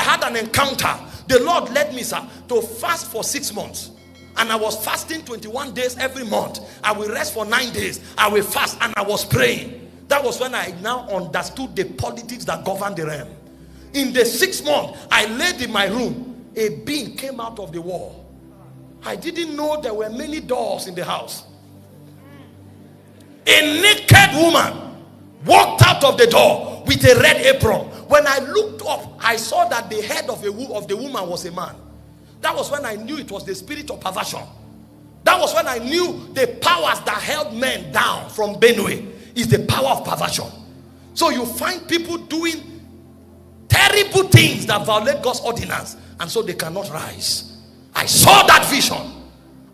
had an encounter. The Lord led me, sir, to fast for 6 months. And I was fasting 21 days every month. I will rest for 9 days. I will fast, and I was praying. That was when I now understood the politics that govern the realm. In the 6th month, I laid in my room. A being came out of the wall. I didn't know there were many doors in the house. A naked woman walked out of the door with a red apron. When I looked up, I saw that the head of the woman was a man. That was when I knew it was the spirit of perversion. That was when I knew the powers that held men down from Benue is the power of perversion. So you find people doing terrible things that violate God's ordinance, and so they cannot rise. I saw that vision.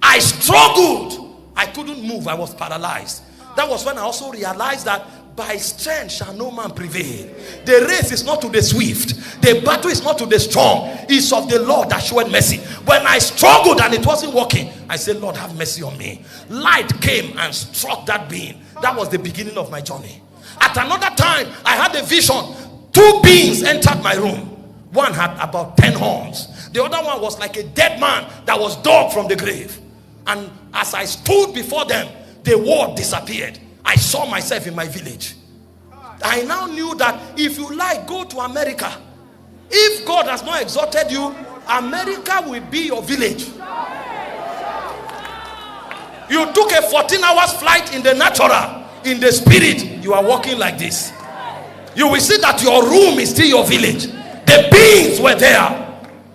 I struggled. I couldn't move. I was paralyzed. That was when I also realized that by strength shall no man prevail. The race is not to the swift. The battle is not to the strong. It's of the Lord that showed mercy. When I struggled and it wasn't working, I said, Lord, have mercy on me. Light came and struck that being. That was the beginning of my journey. At another time, I had a vision. 2 beings entered my room. One had about 10 horns. The other one was like a dead man that was dug from the grave. And as I stood before them, the word disappeared. I saw myself in my village. I now knew that if you like, go to America. If God has not exalted you, America will be your village. You took a 14 hours flight in the natural. In the spirit, you are walking like this. You will see that your room is still your village. The beings were there.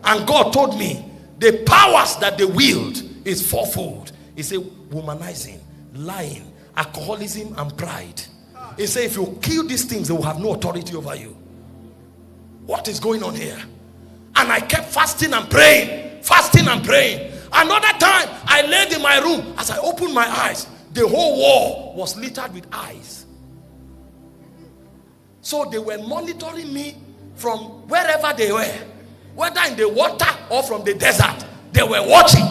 And God told me, the powers that they wield is fourfold. He said, womanizing, lying, alcoholism, and pride. He said, if you kill these things, they will have no authority over you. What is going on here? And I kept fasting and praying. Fasting and praying. Another time, I laid in my room. As I opened my eyes, the whole wall was littered with eyes. So they were monitoring me from wherever they were. Whether in the water or from the desert. They were watching.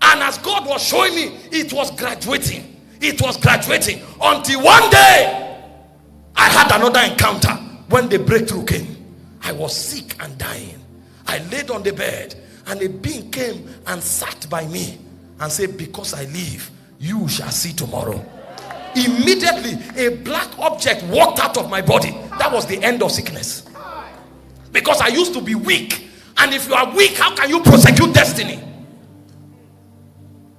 And as God was showing me, it was graduating. It was graduating. Until one day, I had another encounter. When the breakthrough came, I was sick and dying. I laid on the bed, and a being came and sat by me and said, because I live, you shall see tomorrow. Immediately, a black object walked out of my body. That was the end of sickness. Because I used to be weak. And if you are weak, how can you prosecute destiny?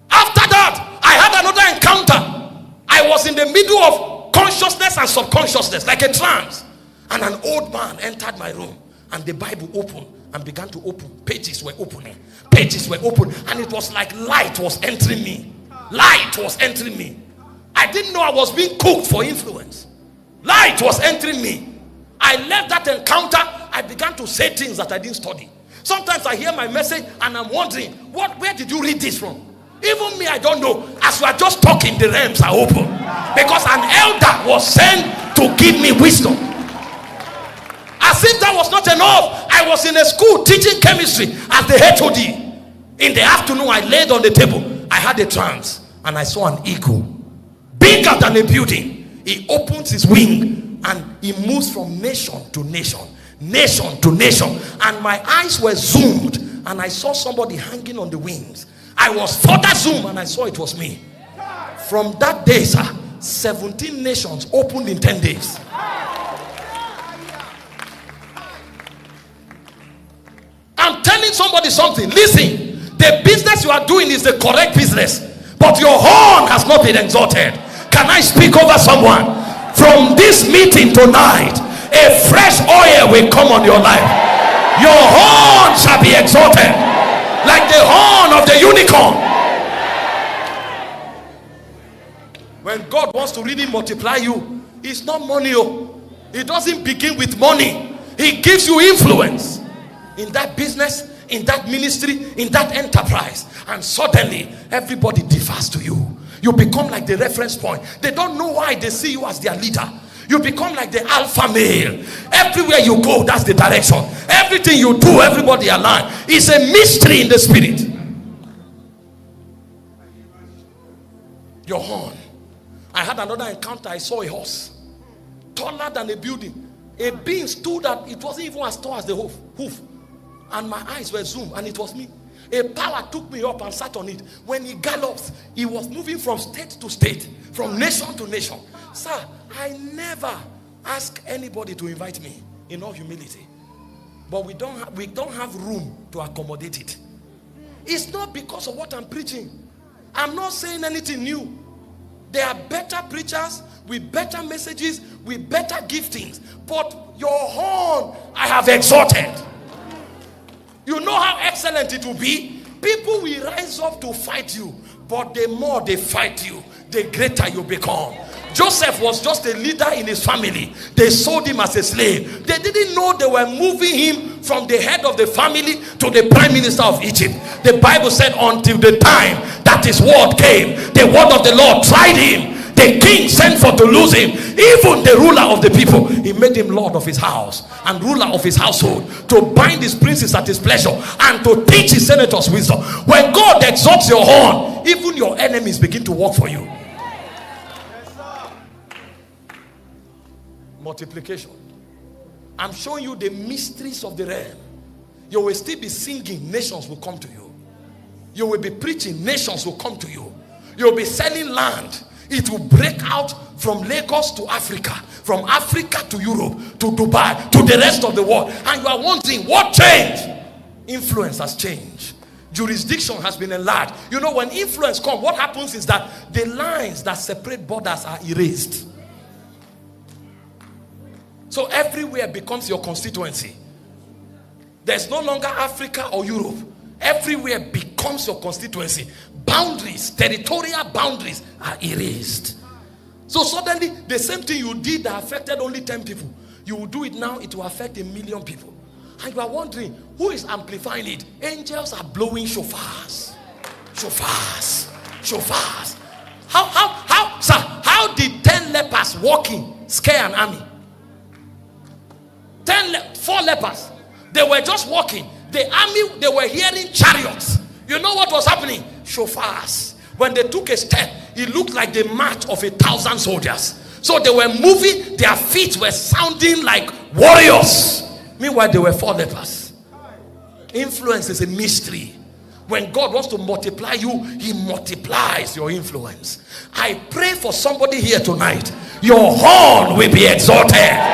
After that, I had another encounter. I was in the middle of consciousness and subconsciousness, like a trance. And an old man entered my room. And the Bible opened and began to open. Pages were opening. Pages were open. And it was like light was entering me. Light was entering me. I didn't know I was being cooked for influence. Light was entering me. I left that encounter. I began to say things that I didn't study. Sometimes I hear my message and I'm wondering, where did you read this from? Even me, I don't know. As we are just talking, the realms are open. Because an elder was sent to give me wisdom. As if that was not enough, I was in a school teaching chemistry as the HOD. In the afternoon, I laid on the table. I had a trance and I saw an eagle. Bigger than a building. He opens his wing and he moves from nation to nation. Nation to nation. And my eyes were zoomed and I saw somebody hanging on the wings. I was further zoomed and I saw it was me. From that day, sir, 17 nations opened in 10 days. I'm telling somebody something. Listen, the business you are doing is the correct business, but your horn has not been exalted. Can I speak over someone? From this meeting tonight, a fresh oil will come on your life. Your horn shall be exalted like the horn of the unicorn. When God wants to really multiply you, it's not money. It doesn't begin with money. He gives you influence in that business, in that ministry, in that enterprise, and suddenly everybody defers to you. You become like the reference point. They don't know why they see you as their leader. You become like the alpha male. Everywhere you go, that's the direction. Everything you do, everybody align. It's a mystery in the spirit. Your horn. I had another encounter. I saw a horse taller than a building. A being stood up. It wasn't even as tall as the hoof. And my eyes were zoomed, and it was me. A power took me up and sat on it. When he gallops, he was moving from state to state, from nation to nation. Sir, I never ask anybody to invite me, in all humility. But we don't have room to accommodate it. It's not because of what I'm preaching. I'm not saying anything new. There are better preachers with better messages, with better giftings. But your horn I have exalted. You know how excellent it will be? People will rise up to fight you, but the more they fight you, the greater you become. Joseph was just a leader in his family. They sold him as a slave. They didn't know they were moving him from the head of the family to the prime minister of Egypt. The Bible said until the time that his word came, the word of the Lord tried him. The king sent for to lose him. Even the ruler of the people, he made him lord of his house and ruler of his household, to bind his princes at his pleasure and to teach his senators wisdom. When God exalts your horn, even your enemies begin to work for you. Multiplication. I'm showing you the mysteries of the realm. You will still be singing, nations will come to you. You will be preaching, nations will come to you. You will be selling land. It will break out from Lagos to Africa, from Africa to Europe, to Dubai, to the rest of the world. And you are wondering, what changed? Influence has changed. Jurisdiction has been enlarged. You know, when influence comes, what happens is that the lines that separate borders are erased. So everywhere becomes your constituency. There's no longer Africa or Europe. Everywhere becomes your constituency. Boundaries, territorial boundaries are erased. So suddenly, the same thing you did that affected only 10 people, you will do it now, it will affect 1 million people. And you are wondering, who is amplifying it? Angels are blowing shofars. Shofars. Shofars. How did 10 lepers walking scare an army? 4 lepers. They were just walking. The army, they were hearing chariots. You know what was happening? Shofars. When they took a step, it looked like the march of 1,000 soldiers. So they were moving, their feet were sounding like warriors. Meanwhile, there were 4 lepers. Influence is a mystery. When God wants to multiply you, he multiplies your influence. I pray for somebody here tonight. Your horn will be exalted.